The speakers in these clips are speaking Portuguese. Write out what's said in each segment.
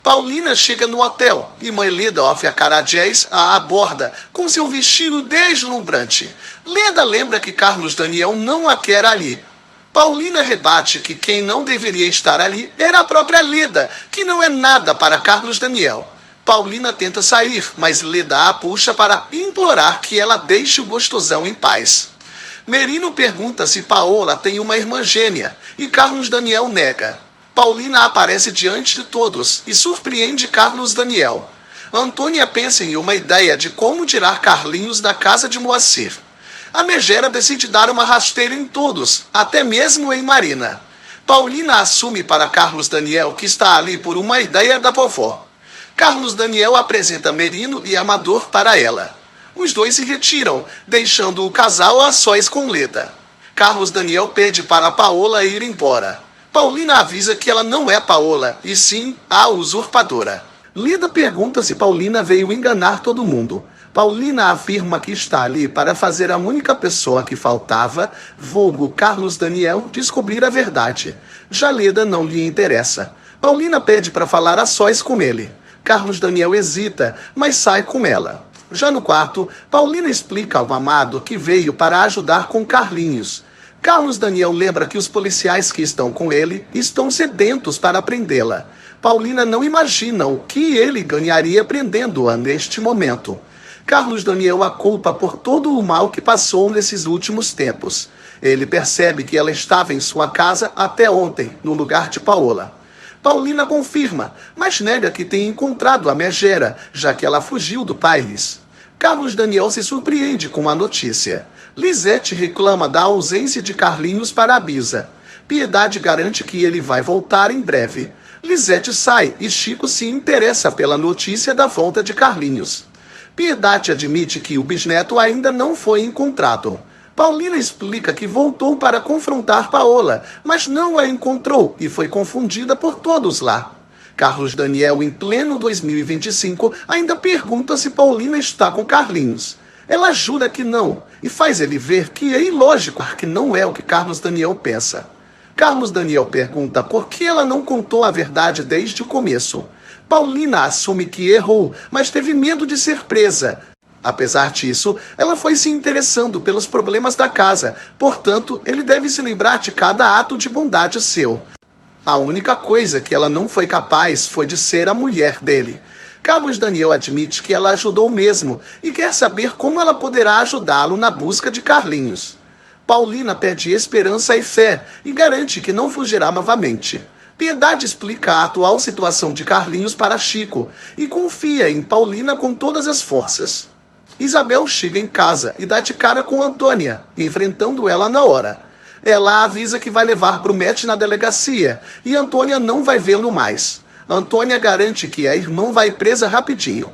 Paulina chega no hotel e mãe Leda oferecerá Jazz a aborda com seu vestido deslumbrante. Leda lembra que Carlos Daniel não a quer ali. Paulina rebate que quem não deveria estar ali era a própria Leda, que não é nada para Carlos Daniel. Paulina tenta sair, mas Leda a puxa para implorar que ela deixe o gostosão em paz. Merino pergunta se Paola tem uma irmã gêmea e Carlos Daniel nega. Paulina aparece diante de todos e surpreende Carlos Daniel. Antônia pensa em uma ideia de como tirar Carlinhos da casa de Moacir. A megera decide dar uma rasteira em todos, até mesmo em Marina. Paulina assume para Carlos Daniel que está ali por uma ideia da vovó. Carlos Daniel apresenta Merino e Amador para ela. Os dois se retiram, deixando o casal a sós com Leda. Carlos Daniel pede para Paola ir embora. Paulina avisa que ela não é Paola, e sim a usurpadora. Leda pergunta se Paulina veio enganar todo mundo. Paulina afirma que está ali para fazer a única pessoa que faltava, vulgo Carlos Daniel, descobrir a verdade. Já Leda não lhe interessa. Paulina pede para falar a sós com ele. Carlos Daniel hesita, mas sai com ela. Já no quarto, Paulina explica ao amado que veio para ajudar com Carlinhos. Carlos Daniel lembra que os policiais que estão com ele estão sedentos para prendê-la. Paulina não imagina o que ele ganharia prendendo-a neste momento. Carlos Daniel a culpa por todo o mal que passou nesses últimos tempos. Ele percebe que ela estava em sua casa até ontem, no lugar de Paola. Paulina confirma, mas nega que tenha encontrado a megera, já que ela fugiu do Pailes. Carlos Daniel se surpreende com a notícia. Lisete reclama da ausência de Carlinhos para a Bisa. Piedade garante que ele vai voltar em breve. Lisete sai e Chico se interessa pela notícia da volta de Carlinhos. Piedade admite que o bisneto ainda não foi encontrado. Paulina explica que voltou para confrontar Paola, mas não a encontrou e foi confundida por todos lá. Carlos Daniel, em pleno 2025, ainda pergunta se Paulina está com Carlinhos. Ela jura que não, e faz ele ver que é ilógico, que não é o que Carlos Daniel pensa. Carlos Daniel pergunta por que ela não contou a verdade desde o começo. Paulina assume que errou, mas teve medo de ser presa. Apesar disso, ela foi se interessando pelos problemas da casa, portanto, ele deve se lembrar de cada ato de bondade seu. A única coisa que ela não foi capaz foi de ser a mulher dele. Carlos Daniel admite que ela ajudou mesmo e quer saber como ela poderá ajudá-lo na busca de Carlinhos. Paulina pede esperança e fé e garante que não fugirá novamente. Piedade explica a atual situação de Carlinhos para Chico e confia em Paulina com todas as forças. Isabel chega em casa e dá de cara com Antônia, enfrentando ela na hora. Ela avisa que vai levar Brumete na delegacia e Antônia não vai vê-lo mais. Antônia garante que a irmã vai presa rapidinho.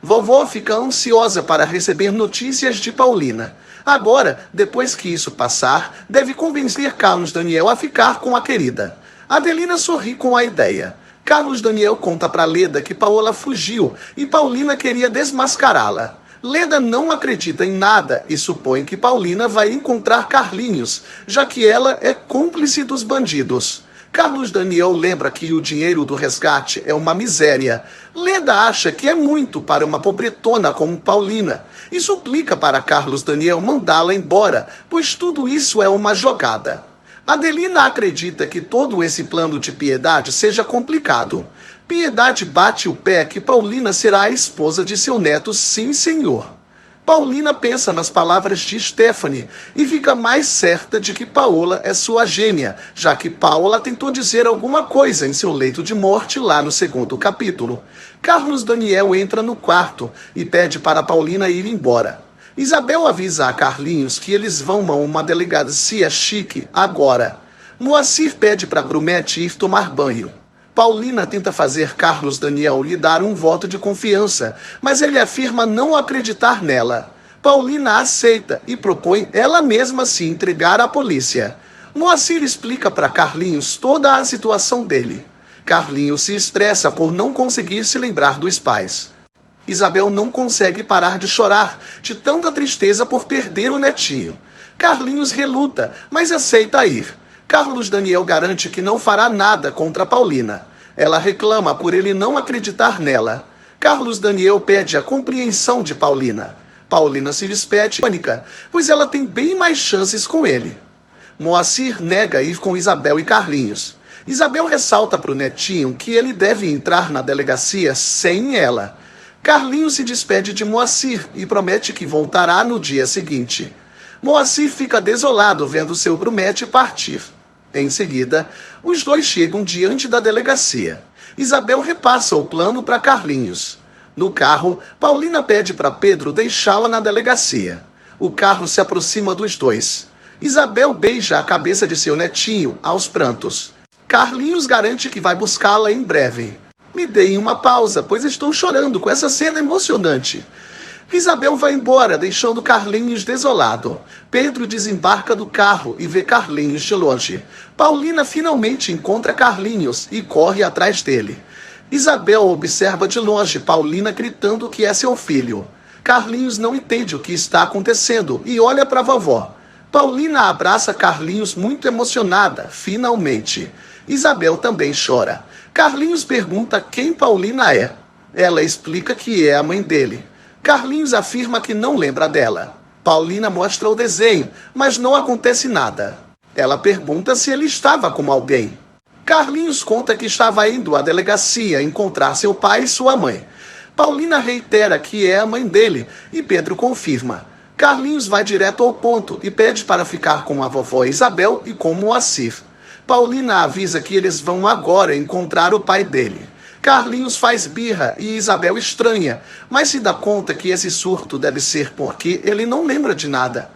Vovó fica ansiosa para receber notícias de Paulina. Agora, depois que isso passar, deve convencer Carlos Daniel a ficar com a querida. Adelina sorri com a ideia. Carlos Daniel conta para Leda que Paola fugiu e Paulina queria desmascará-la. Leda não acredita em nada e supõe que Paulina vai encontrar Carlinhos, já que ela é cúmplice dos bandidos. Carlos Daniel lembra que o dinheiro do resgate é uma miséria. Leda acha que é muito para uma pobretona como Paulina e suplica para Carlos Daniel mandá-la embora, pois tudo isso é uma jogada. Adelina acredita que todo esse plano de Piedade seja complicado. Piedade bate o pé que Paulina será a esposa de seu neto, sim senhor. Paulina pensa nas palavras de Stephanie e fica mais certa de que Paola é sua gêmea, já que Paola tentou dizer alguma coisa em seu leito de morte lá no segundo capítulo. Carlos Daniel entra no quarto e pede para Paulina ir embora. Isabel avisa a Carlinhos que eles vão a uma delegacia chique agora. Moacir pede para Brumete ir tomar banho. Paulina tenta fazer Carlos Daniel lhe dar um voto de confiança, mas ele afirma não acreditar nela. Paulina aceita e propõe ela mesma se entregar à polícia. Moacir explica para Carlinhos toda a situação dele. Carlinhos se estressa por não conseguir se lembrar dos pais. Isabel não consegue parar de chorar, de tanta tristeza por perder o netinho. Carlinhos reluta, mas aceita ir. Carlos Daniel garante que não fará nada contra Paulina. Ela reclama por ele não acreditar nela. Carlos Daniel pede a compreensão de Paulina. Paulina se despede pânica, pois ela tem bem mais chances com ele. Moacir nega ir com Isabel e Carlinhos. Isabel ressalta para o netinho que ele deve entrar na delegacia sem ela. Carlinhos se despede de Moacir e promete que voltará no dia seguinte. Moacir fica desolado vendo seu promete partir. Em seguida, os dois chegam diante da delegacia. Isabel repassa o plano para Carlinhos. No carro, Paulina pede para Pedro deixá-la na delegacia. O carro se aproxima dos dois. Isabel beija a cabeça de seu netinho, aos prantos. Carlinhos garante que vai buscá-la em breve. Me deem uma pausa, pois estou chorando com essa cena emocionante. Isabel vai embora, deixando Carlinhos desolado. Pedro desembarca do carro e vê Carlinhos de longe. Paulina finalmente encontra Carlinhos e corre atrás dele. Isabel observa de longe Paulina gritando que é seu filho. Carlinhos não entende o que está acontecendo e olha para a vovó. Paulina abraça Carlinhos muito emocionada, finalmente. Isabel também chora. Carlinhos pergunta quem Paulina é. Ela explica que é a mãe dele. Carlinhos afirma que não lembra dela. Paulina mostra o desenho, mas não acontece nada. Ela pergunta se ele estava com alguém. Carlinhos conta que estava indo à delegacia encontrar seu pai e sua mãe. Paulina reitera que é a mãe dele e Pedro confirma. Carlinhos vai direto ao ponto e pede para ficar com a vovó Isabel e com Moacir. Paulina avisa que eles vão agora encontrar o pai dele. Carlinhos faz birra e Isabel estranha, mas se dá conta que esse surto deve ser porque ele não lembra de nada.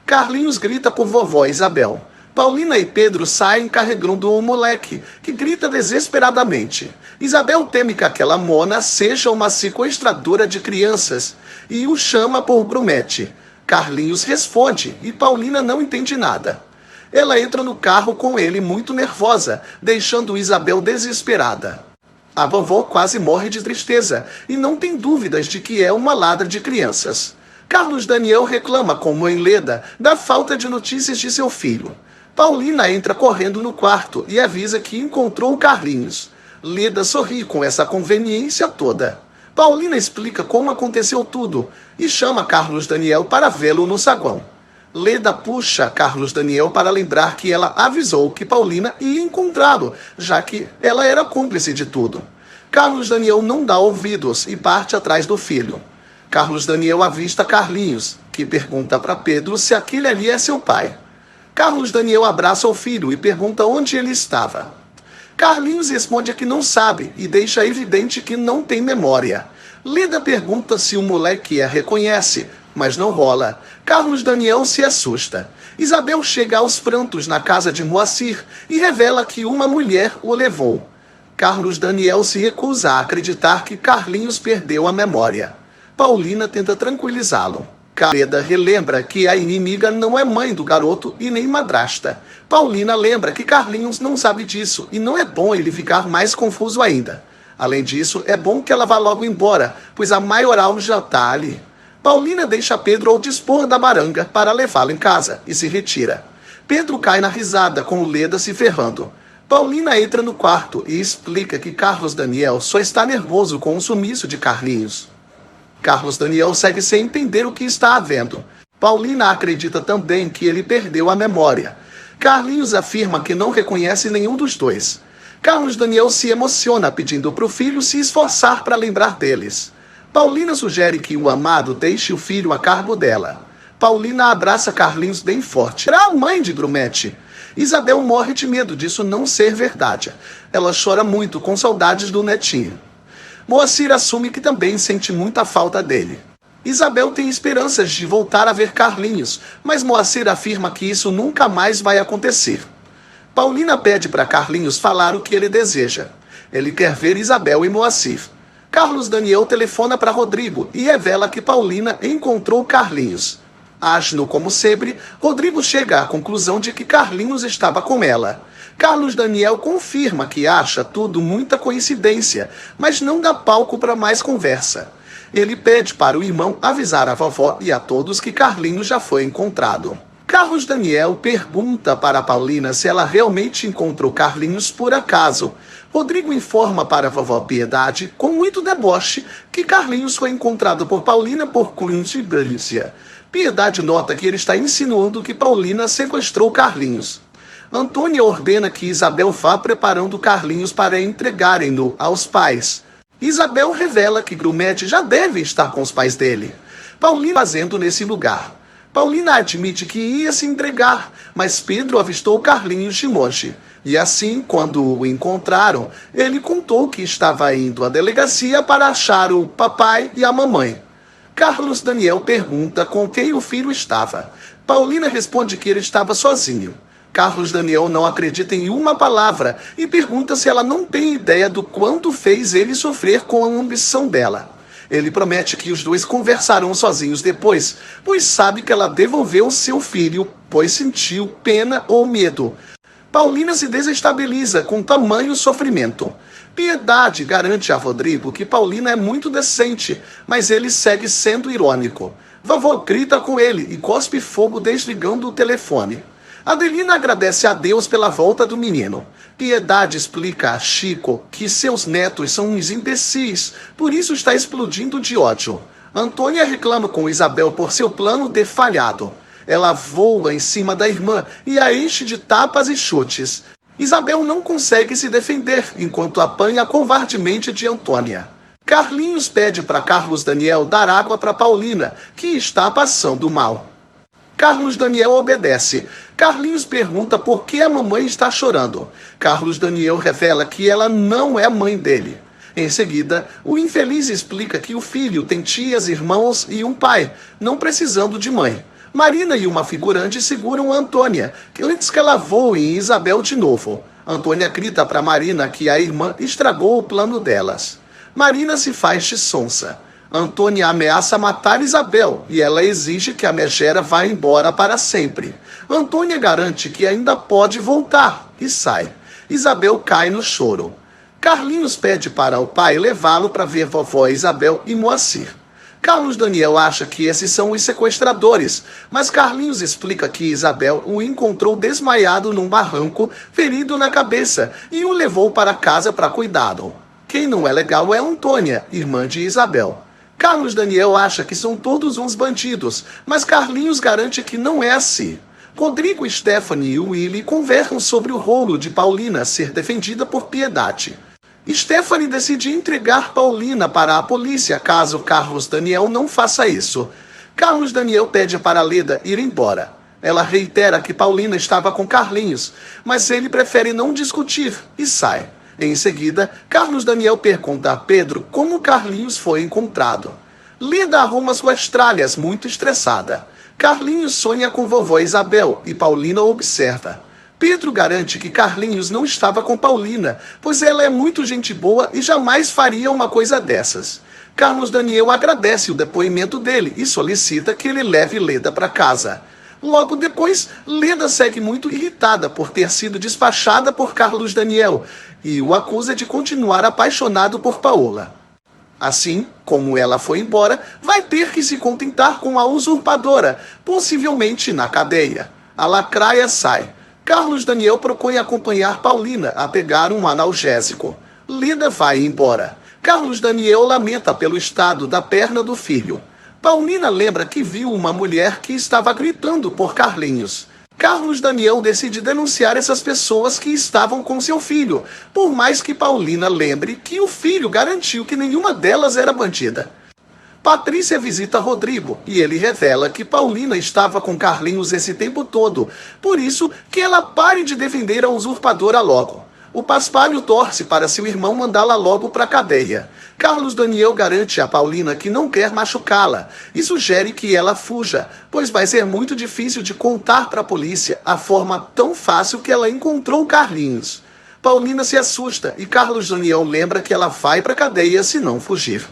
Carlinhos grita por vovó Isabel. Paulina e Pedro saem carregando o moleque, que grita desesperadamente. Isabel teme que aquela mona seja uma sequestradora de crianças e o chama por grumete. Carlinhos responde e Paulina não entende nada. Ela entra no carro com ele muito nervosa, deixando Isabel desesperada. A vovó quase morre de tristeza e não tem dúvidas de que é uma ladra de crianças. Carlos Daniel reclama com mãe Leda da falta de notícias de seu filho. Paulina entra correndo no quarto e avisa que encontrou Carlinhos. Leda sorri com essa conveniência toda. Paulina explica como aconteceu tudo e chama Carlos Daniel para vê-lo no saguão. Leda puxa Carlos Daniel para lembrar que ela avisou que Paulina ia encontrá-lo, já que ela era cúmplice de tudo. Carlos Daniel não dá ouvidos e parte atrás do filho. Carlos Daniel avista Carlinhos, que pergunta para Pedro se aquele ali é seu pai. Carlos Daniel abraça o filho e pergunta onde ele estava. Carlinhos responde que não sabe e deixa evidente que não tem memória. Leda pergunta se o moleque a reconhece, mas não rola. Carlos Daniel se assusta. Isabel chega aos prantos na casa de Moacir e revela que uma mulher o levou. Carlos Daniel se recusa a acreditar que Carlinhos perdeu a memória. Paulina tenta tranquilizá-lo. Leda relembra que a inimiga não é mãe do garoto e nem madrasta. Paulina lembra que Carlinhos não sabe disso e não é bom ele ficar mais confuso ainda. Além disso, é bom que ela vá logo embora, pois a maioral já está ali. Paulina deixa Pedro ao dispor da baranga para levá-lo em casa e se retira. Pedro cai na risada com Leda se ferrando. Paulina entra no quarto e explica que Carlos Daniel só está nervoso com o sumiço de Carlinhos. Carlos Daniel segue sem entender o que está havendo. Paulina acredita também que ele perdeu a memória. Carlinhos afirma que não reconhece nenhum dos dois. Carlos Daniel se emociona pedindo para o filho se esforçar para lembrar deles. Paulina sugere que o amado deixe o filho a cargo dela. Paulina abraça Carlinhos bem forte. Será a mãe de Grumete. Isabel morre de medo disso não ser verdade. Ela chora muito com saudades do netinho. Moacir assume que também sente muita falta dele. Isabel tem esperanças de voltar a ver Carlinhos, mas Moacir afirma que isso nunca mais vai acontecer. Paulina pede para Carlinhos falar o que ele deseja. Ele quer ver Isabel e Moacir. Carlos Daniel telefona para Rodrigo e revela que Paulina encontrou Carlinhos. Agindo como sempre, Rodrigo chega à conclusão de que Carlinhos estava com ela. Carlos Daniel confirma que acha tudo muita coincidência, mas não dá palco para mais conversa. Ele pede para o irmão avisar a vovó e a todos que Carlinhos já foi encontrado. Carlos Daniel pergunta para Paulina se ela realmente encontrou Carlinhos por acaso. Rodrigo informa para a vovó Piedade, com muito deboche, que Carlinhos foi encontrado por Paulina por coincidência. Piedade nota que ele está insinuando que Paulina sequestrou Carlinhos. Antônia ordena que Isabel vá preparando Carlinhos para entregarem-no aos pais. Isabel revela que Grumete já deve estar com os pais dele. Paulina fazendo nesse lugar. Paulina admite que ia se entregar, mas Pedro avistou Carlinhos de longe. E assim, quando o encontraram, ele contou que estava indo à delegacia para achar o papai e a mamãe. Carlos Daniel pergunta com quem o filho estava. Paulina responde que ele estava sozinho. Carlos Daniel não acredita em uma palavra e pergunta se ela não tem ideia do quanto fez ele sofrer com a ambição dela. Ele promete que os dois conversarão sozinhos depois, pois sabe que ela devolveu seu filho, pois sentiu pena ou medo. Paulina se desestabiliza com tamanho sofrimento. Piedade garante a Rodrigo que Paulina é muito decente, mas ele segue sendo irônico. Vovó grita com ele e cospe fogo desligando o telefone. Adelina agradece a Deus pela volta do menino. Piedade explica a Chico que seus netos são uns imbecis, por isso está explodindo de ódio. Antônia reclama com Isabel por seu plano ter falhado. Ela voa em cima da irmã e a enche de tapas e chutes. Isabel não consegue se defender, enquanto apanha covardemente de Antônia. Carlinhos pede para Carlos Daniel dar água para Paulina, que está passando mal. Carlos Daniel obedece. Carlinhos pergunta por que a mamãe está chorando. Carlos Daniel revela que ela não é mãe dele. Em seguida, o infeliz explica que o filho tem tias, irmãos e um pai, não precisando de mãe. Marina e uma figurante seguram Antônia, que antes que ela voe em Isabel de novo. Antônia grita para Marina que a irmã estragou o plano delas. Marina se faz de sonsa. Antônia ameaça matar Isabel e ela exige que a megera vá embora para sempre. Antônia garante que ainda pode voltar e sai. Isabel cai no choro. Carlinhos pede para o pai levá-lo para ver vovó Isabel e Moacir. Carlos Daniel acha que esses são os sequestradores, mas Carlinhos explica que Isabel o encontrou desmaiado num barranco, ferido na cabeça, e o levou para casa para cuidá-lo. Quem não é legal é Antônia, irmã de Isabel. Carlos Daniel acha que são todos uns bandidos, mas Carlinhos garante que não é assim. Rodrigo, Stephanie e Willy conversam sobre o rolo de Paulina ser defendida por Piedade. Stephanie decide entregar Paulina para a polícia caso Carlos Daniel não faça isso. Carlos Daniel pede para Leda ir embora. Ela reitera que Paulina estava com Carlinhos, mas ele prefere não discutir e sai. Em seguida, Carlos Daniel pergunta a Pedro como Carlinhos foi encontrado. Leda arruma suas tralhas, muito estressada. Carlinhos sonha com vovó Isabel e Paulina observa. Pedro garante que Carlinhos não estava com Paulina, pois ela é muito gente boa e jamais faria uma coisa dessas. Carlos Daniel agradece o depoimento dele e solicita que ele leve Leda para casa. Logo depois, Leda segue muito irritada por ter sido despachada por Carlos Daniel e o acusa de continuar apaixonado por Paola. Assim, como ela foi embora, vai ter que se contentar com a usurpadora, possivelmente na cadeia. A lacraia sai. Carlos Daniel propõe acompanhar Paulina a pegar um analgésico. Leda vai embora. Carlos Daniel lamenta pelo estado da perna do filho. Paulina lembra que viu uma mulher que estava gritando por Carlinhos. Carlos Daniel decide denunciar essas pessoas que estavam com seu filho, por mais que Paulina lembre que o filho garantiu que nenhuma delas era bandida. Patrícia visita Rodrigo e ele revela que Paulina estava com Carlinhos esse tempo todo, por isso que ela pare de defender a usurpadora logo. O Paspalho torce para seu irmão mandá-la logo para a cadeia. Carlos Daniel garante a Paulina que não quer machucá-la e sugere que ela fuja, pois vai ser muito difícil de contar para a polícia a forma tão fácil que ela encontrou Carlinhos. Paulina se assusta e Carlos Daniel lembra que ela vai para a cadeia se não fugir.